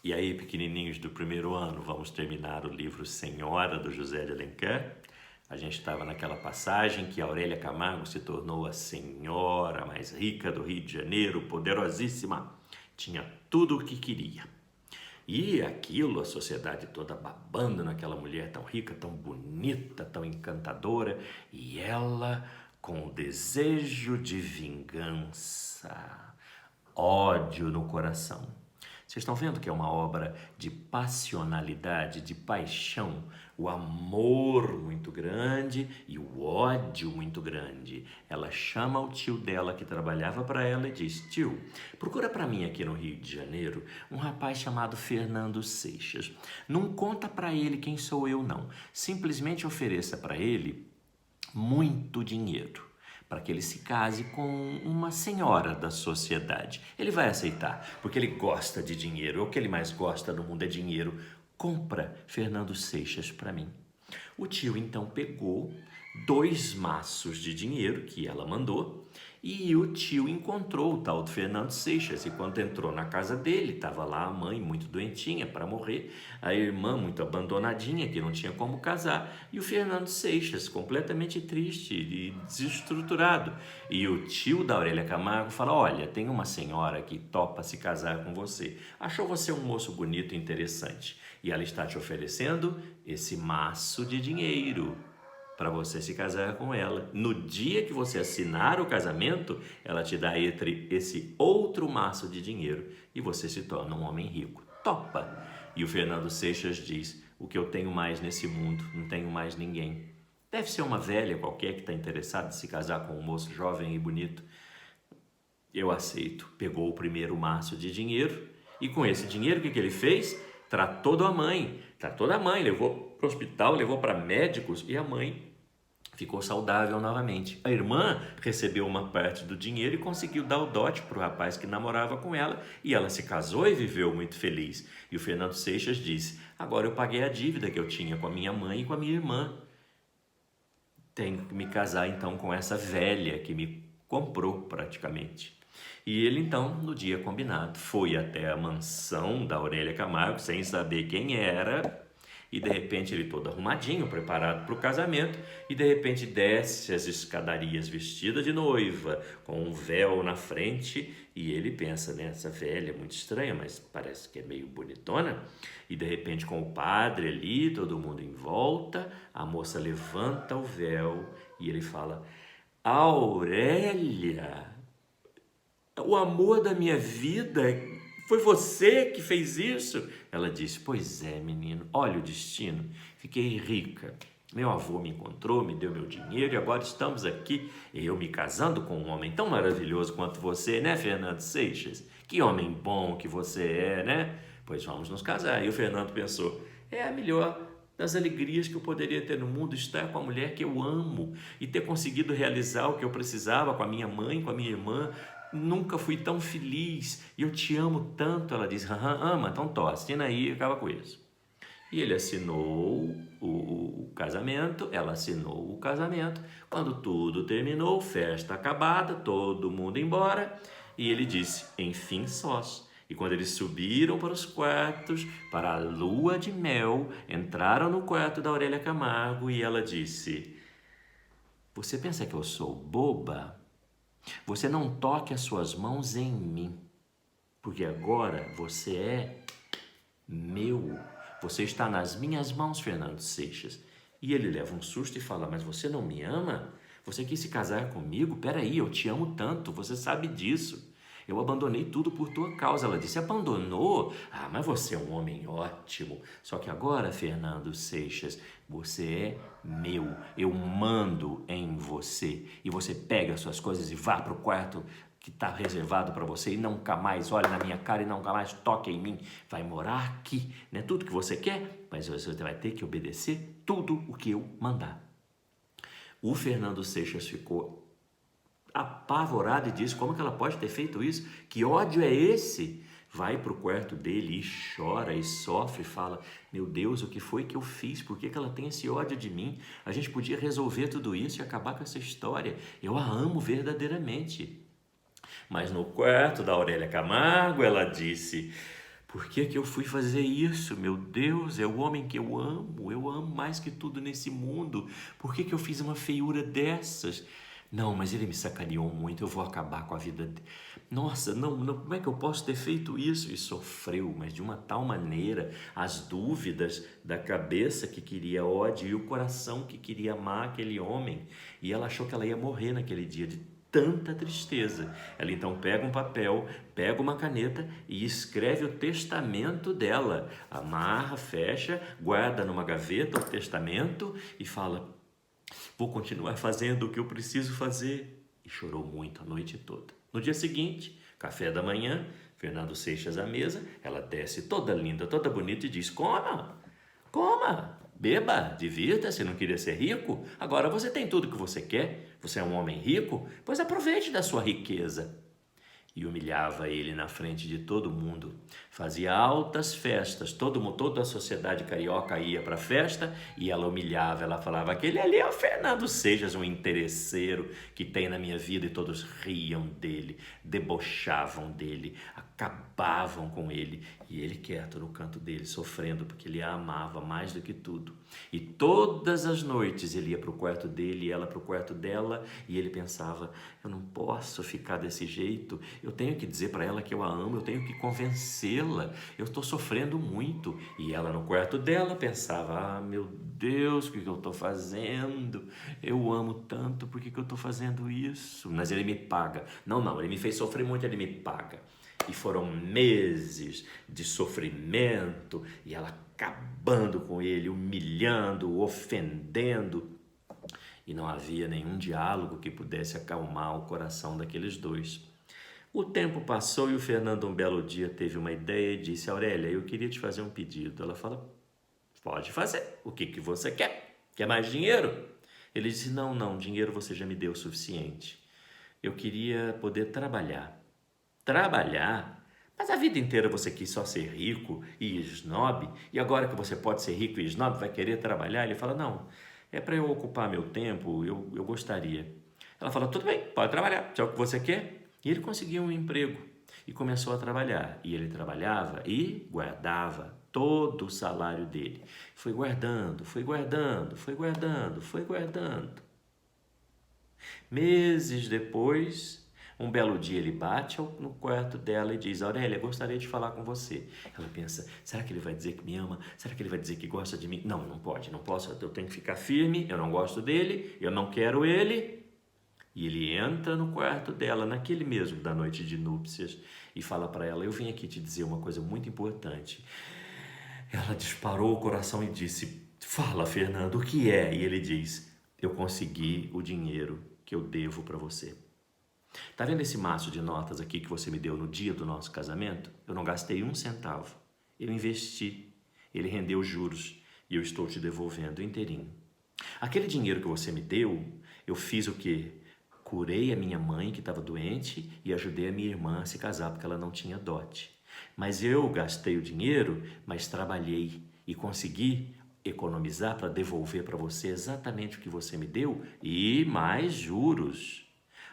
E aí, pequenininhos do primeiro ano, vamos terminar o livro Senhora, do José de Alencar. A gente estava naquela passagem que Aurélia Camargo se tornou a senhora mais rica do Rio de Janeiro, poderosíssima, tinha tudo o que queria. E aquilo, a sociedade toda babando naquela mulher tão rica, tão bonita, tão encantadora, e ela com o desejo de vingança, ódio no coração. Vocês estão vendo que é uma obra de passionalidade, de paixão, o amor muito grande e o ódio muito grande. Ela chama o tio dela que trabalhava para ela e diz: tio, procura para mim aqui no Rio de Janeiro um rapaz chamado Fernando Seixas. Não conta para ele quem sou eu não, simplesmente ofereça para ele muito dinheiro, para que ele se case com uma senhora da sociedade. Ele vai aceitar, porque ele gosta de dinheiro. O que ele mais gosta no mundo é dinheiro. Compra Fernando Seixas para mim. O tio então pegou 2 maços de dinheiro que ela mandou e o tio encontrou o tal do Fernando Seixas. E quando entrou na casa dele, estava lá a mãe muito doentinha para morrer, a irmã muito abandonadinha que não tinha como casar e o Fernando Seixas completamente triste e desestruturado. E o tio da Aurélia Camargo fala: olha, tem uma senhora que topa se casar com você, achou você um moço bonito e interessante e ela está te oferecendo esse maço de dinheiro para você se casar com ela. No dia que você assinar o casamento, ela te dá entre esse outro maço de dinheiro e você se torna um homem rico. Topa! E o Fernando Seixas diz: o que eu tenho mais nesse mundo, não tenho mais ninguém. Deve ser uma velha qualquer que está interessada em se casar com um moço jovem e bonito. Eu aceito. Pegou o primeiro maço de dinheiro e com esse dinheiro o que ele fez? Tratou da mãe, levou para o hospital, levou para médicos e a mãe ficou saudável novamente. A irmã recebeu uma parte do dinheiro e conseguiu dar o dote para o rapaz que namorava com ela e ela se casou e viveu muito feliz. E o Fernando Seixas disse: agora eu paguei a dívida que eu tinha com a minha mãe e com a minha irmã. Tenho que me casar então com essa velha que me comprou praticamente. E ele então, no dia combinado, foi até a mansão da Aurélia Camargo, sem saber quem era, e de repente ele todo arrumadinho, preparado para o casamento, e de repente desce as escadarias vestida de noiva, com um véu na frente, e ele pensa, né, essa velha é muito estranha, mas parece que é meio bonitona, e de repente com o padre ali, todo mundo em volta, a moça levanta o véu, e ele fala: Aurélia, o amor da minha vida, foi você que fez isso? Ela disse: pois é, menino, olha o destino, fiquei rica. Meu avô me encontrou, me deu meu dinheiro e agora estamos aqui, eu me casando com um homem tão maravilhoso quanto você, né, Fernando Seixas? Que homem bom que você é, né? Pois vamos nos casar. E o Fernando pensou: é a melhor das alegrias que eu poderia ter no mundo, estar com a mulher que eu amo e ter conseguido realizar o que eu precisava com a minha mãe, com a minha irmã. Nunca fui tão feliz e eu te amo tanto. Ela diz: ama, então assina aí e acaba com isso. E ele assinou o casamento, ela assinou o casamento. Quando tudo terminou, festa acabada, todo mundo embora, e ele disse: enfim, sós. E quando eles subiram para os quartos, para a lua de mel, entraram no quarto da Aurélia Camargo e ela disse: você pensa que eu sou boba? Você não toque as suas mãos em mim, porque agora você é meu. Você está nas minhas mãos, Fernando Seixas. E ele leva um susto e fala: mas você não me ama? Você quis se casar comigo? Peraí, eu te amo tanto, você sabe disso. Eu abandonei tudo por tua causa. Ela disse: abandonou? Ah, mas você é um homem ótimo. Só que agora, Fernando Seixas, você é meu. Eu mando em você. E você pega as suas coisas e vá para o quarto que está reservado para você e nunca mais olhe na minha cara e nunca mais toque em mim. Vai morar aqui, não é tudo que você quer, mas você vai ter que obedecer tudo o que eu mandar. O Fernando Seixas ficou apavorado e disse: como que ela pode ter feito isso? Que ódio é esse? Vai para o quarto dele e chora e sofre e fala: meu Deus, o que foi que eu fiz? Por que ela tem esse ódio de mim? A gente podia resolver tudo isso e acabar com essa história. Eu a amo verdadeiramente. Mas no quarto da Aurélia Camargo, ela disse: Por que que eu fui fazer isso? Meu Deus, é o homem que eu amo mais que tudo nesse mundo. Por que que eu fiz uma feiura dessas? Não, mas ele me sacaneou muito, eu vou acabar com a vida dele. Nossa, não, como é que eu posso ter feito isso? E sofreu, mas de uma tal maneira, as dúvidas da cabeça que queria ódio e o coração que queria amar aquele homem. E ela achou que ela ia morrer naquele dia de tanta tristeza. Ela então pega um papel, pega uma caneta e escreve o testamento dela. Amarra, fecha, guarda numa gaveta o testamento e fala: vou continuar fazendo o que eu preciso fazer. E chorou muito a noite toda. No dia seguinte, café da manhã, Fernando Seixas à mesa, ela desce toda linda, toda bonita e diz: coma, beba, divirta-se, não queria ser rico? Agora você tem tudo que você quer, você é um homem rico, pois aproveite da sua riqueza. E humilhava ele na frente de todo mundo, fazia altas festas, toda a sociedade carioca ia para a festa e ela humilhava, ela falava: aquele ali é o Fernando Seixas, um interesseiro que tem na minha vida, e todos riam dele, debochavam dele, acabavam com ele, e ele quieto no canto dele, sofrendo, porque ele a amava mais do que tudo. E todas as noites ele ia para o quarto dele e ela para o quarto dela, e ele pensava: eu não posso ficar desse jeito, eu tenho que dizer para ela que eu a amo, eu tenho que convencê-la, eu estou sofrendo muito. E ela no quarto dela pensava: ah, meu Deus, o que eu estou fazendo? Eu amo tanto, por que eu estou fazendo isso? Mas ele me paga. Não, ele me fez sofrer muito, ele me paga. E foram meses de sofrimento, e ela acabando com ele, humilhando, ofendendo, e não havia nenhum diálogo que pudesse acalmar o coração daqueles dois. O tempo passou e o Fernando um belo dia teve uma ideia e disse: Aurélia, eu queria te fazer um pedido. Ela fala: pode fazer, o que você quer? Quer mais dinheiro? Ele disse: não, dinheiro você já me deu o suficiente. Eu queria poder trabalhar. Trabalhar? Mas a vida inteira você quis só ser rico e snob, e agora que você pode ser rico e snob, vai querer trabalhar? Ele fala: não, é para eu ocupar meu tempo, eu gostaria. Ela fala: tudo bem, pode trabalhar, se é o que você quer. E ele conseguiu um emprego e começou a trabalhar. E ele trabalhava e guardava todo o salário dele. Foi guardando. Meses depois, um belo dia ele bate no quarto dela e diz: Aurélia, gostaria de falar com você. Ela pensa: será que ele vai dizer que me ama? Será que ele vai dizer que gosta de mim? Não pode, não posso, eu tenho que ficar firme, eu não gosto dele, eu não quero ele. E ele entra no quarto dela, naquele mesmo da noite de núpcias, e fala para ela: eu vim aqui te dizer uma coisa muito importante. Ela disparou o coração e disse: fala, Fernando, o que é? E ele diz: eu consegui o dinheiro que eu devo para você. Tá vendo esse maço de notas aqui que você me deu no dia do nosso casamento? Eu não gastei um centavo, eu investi, ele rendeu juros e eu estou te devolvendo inteirinho. Aquele dinheiro que você me deu, eu fiz o quê? Curei a minha mãe que estava doente e ajudei a minha irmã a se casar porque ela não tinha dote. Mas eu gastei o dinheiro, mas trabalhei e consegui economizar para devolver para você exatamente o que você me deu e mais juros.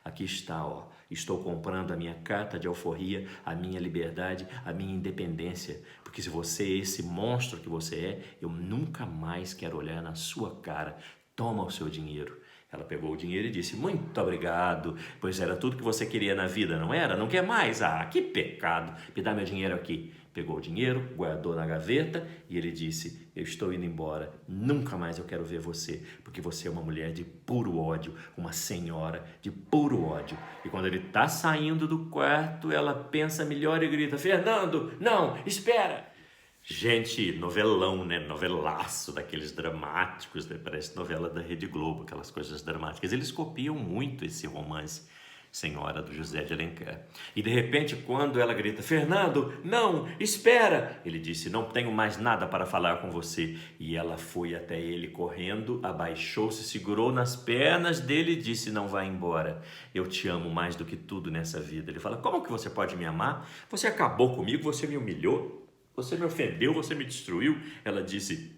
Aqui está, ó. Estou comprando a minha carta de alforria, a minha liberdade, a minha independência. Porque se você é esse monstro que você é, eu nunca mais quero olhar na sua cara. Toma o seu dinheiro. Ela pegou o dinheiro e disse: muito obrigado, pois era tudo que você queria na vida, não era? Não quer mais? Ah, que pecado, me dá meu dinheiro aqui. Pegou o dinheiro, guardou na gaveta e ele disse: eu estou indo embora, nunca mais eu quero ver você, porque você é uma mulher de puro ódio, uma senhora de puro ódio. E quando ele está saindo do quarto, ela pensa melhor e grita: Fernando, não, espera! Gente, novelão, né? Novelaço daqueles dramáticos, né? Parece novela da Rede Globo, aquelas coisas dramáticas. Eles copiam muito esse romance Senhora do José de Alencar. E de repente, quando ela grita: Fernando, não, espera! Ele disse: não tenho mais nada para falar com você. E ela foi até ele correndo, abaixou-se, segurou nas pernas dele e disse: não vá embora. Eu te amo mais do que tudo nessa vida. Ele fala: como que você pode me amar? Você acabou comigo, você me humilhou. Você me ofendeu, você me destruiu. Ela disse: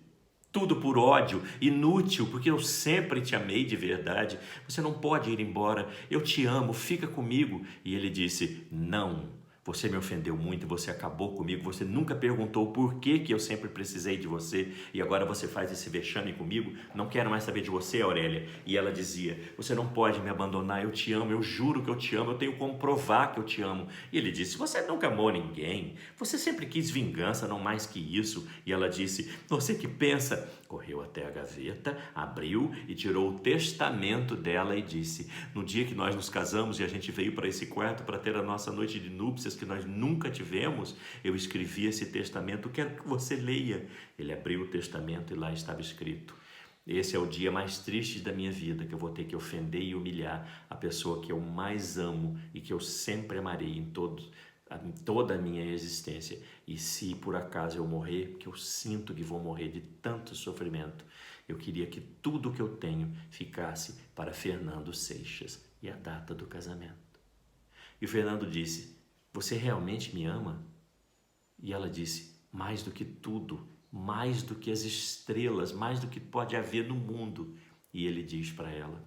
tudo por ódio, inútil, porque eu sempre te amei de verdade. Você não pode ir embora, eu te amo, fica comigo. E ele disse: não, Você me ofendeu muito, você acabou comigo, você nunca perguntou por que eu sempre precisei de você e agora você faz esse vexame comigo, não quero mais saber de você, Aurélia. E ela dizia, você não pode me abandonar, eu te amo, eu juro que eu te amo, eu tenho como provar que eu te amo. E ele disse, você nunca amou ninguém, você sempre quis vingança, não mais que isso. E ela disse, você que pensa, correu até a gaveta, abriu e tirou o testamento dela e disse, no dia que nós nos casamos e a gente veio para esse quarto para ter a nossa noite de núpcias que nós nunca tivemos, eu escrevi esse testamento, quero que você leia. Ele abriu o testamento e lá estava escrito, esse é o dia mais triste da minha vida, que eu vou ter que ofender e humilhar a pessoa que eu mais amo e que eu sempre amarei em toda a minha existência. E se por acaso eu morrer, que eu sinto que vou morrer de tanto sofrimento, eu queria que tudo que eu tenho ficasse para Fernando Seixas e a data do casamento. E o Fernando disse, você realmente me ama? E ela disse, mais do que tudo, mais do que as estrelas, mais do que pode haver no mundo. E ele diz para ela,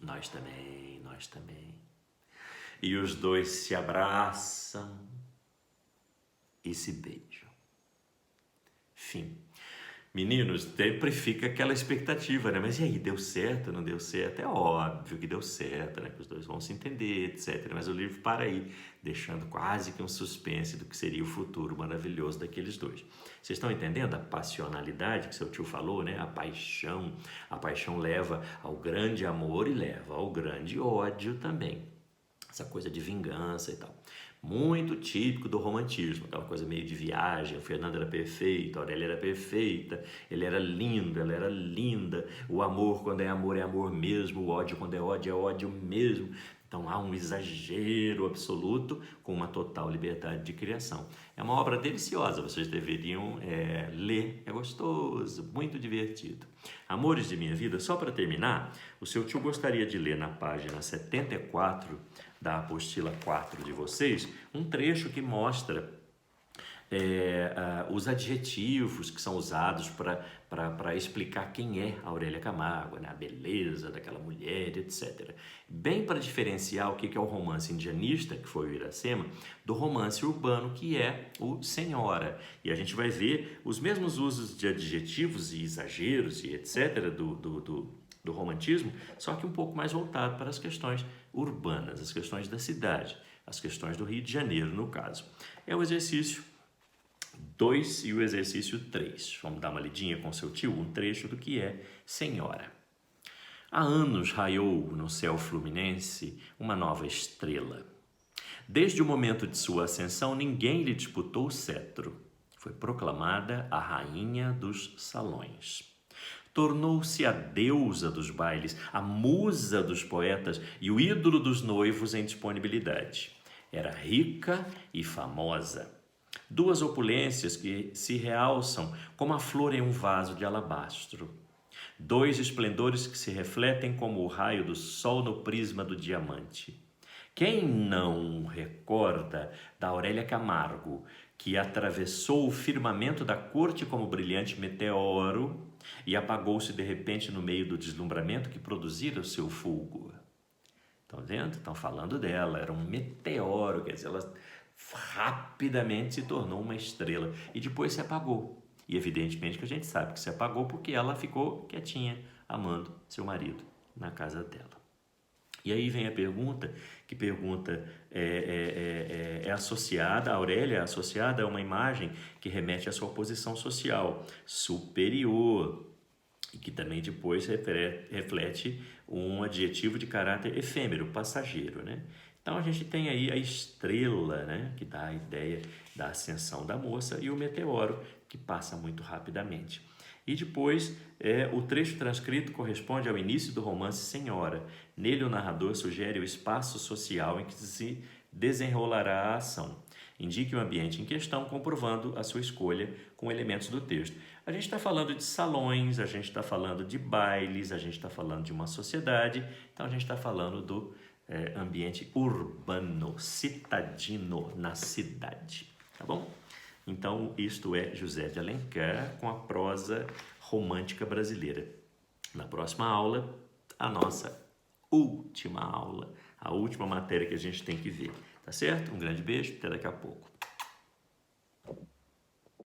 nós também, nós também. E os dois se abraçam e se beijam. Fim. Meninos, sempre fica aquela expectativa, né? Mas e aí, deu certo, não deu certo? É óbvio que deu certo, né? Que os dois vão se entender, etc. Mas o livro para aí, deixando quase que um suspense do que seria o futuro maravilhoso daqueles dois. Vocês estão entendendo a passionalidade que seu tio falou, né? A paixão leva ao grande amor e leva ao grande ódio também. Essa coisa de vingança e tal. Muito típico do romantismo, aquela coisa meio de viagem, o Fernando era perfeito, a Aurélia era perfeita, ele era lindo, ela era linda, o amor quando é amor mesmo, o ódio quando é ódio mesmo. Então há um exagero absoluto com uma total liberdade de criação. É uma obra deliciosa, vocês deveriam ler, é gostoso, muito divertido. Amores de Minha Vida, só para terminar, o seu tio gostaria de ler na página 74 da apostila 4 de vocês, um trecho que mostra os adjetivos que são usados para explicar quem é Aurélia Camargo, né? A beleza daquela mulher, etc. Bem para diferenciar o que é o romance indianista, que foi o Iracema, do romance urbano, que é o Senhora. E a gente vai ver os mesmos usos de adjetivos e exageros e etc. do romantismo, só que um pouco mais voltado para as questões urbanas, as questões da cidade, as questões do Rio de Janeiro, no caso. É o exercício 2 e o exercício 3. Vamos dar uma lidinha com seu tio, um trecho do que é Senhora. Há anos raiou no céu fluminense uma nova estrela. Desde o momento de sua ascensão, ninguém lhe disputou o cetro. Foi proclamada a rainha dos salões. Tornou-se a deusa dos bailes, a musa dos poetas e o ídolo dos noivos em disponibilidade. Era rica e famosa. Duas opulências que se realçam como a flor em um vaso de alabastro. Dois esplendores que se refletem como o raio do sol no prisma do diamante. Quem não recorda da Aurélia Camargo, que atravessou o firmamento da corte como brilhante meteoro e apagou-se de repente no meio do deslumbramento que produzira o seu fulgor? Estão vendo? Estão falando dela, era um meteoro, quer dizer, ela rapidamente se tornou uma estrela e depois se apagou. E evidentemente que a gente sabe que se apagou porque ela ficou quietinha, amando seu marido na casa dela. E aí vem a pergunta, é associada, a Aurélia é associada a uma imagem que remete à sua posição social superior e que também depois reflete um adjetivo de caráter efêmero, passageiro, né? Então a gente tem aí a estrela, né, que dá a ideia da ascensão da moça, e o meteoro, que passa muito rapidamente. E depois, o trecho transcrito corresponde ao início do romance Senhora. Nele o narrador sugere o espaço social em que se desenrolará a ação. Indique o ambiente em questão, comprovando a sua escolha com elementos do texto. A gente está falando de salões, a gente está falando de bailes, a gente está falando de uma sociedade, então a gente está falando do ambiente urbano, citadino, na cidade, tá bom? Então, isto é José de Alencar com a prosa romântica brasileira. Na próxima aula, a nossa última aula, a última matéria que a gente tem que ver. Tá certo? Um grande beijo, até daqui a pouco.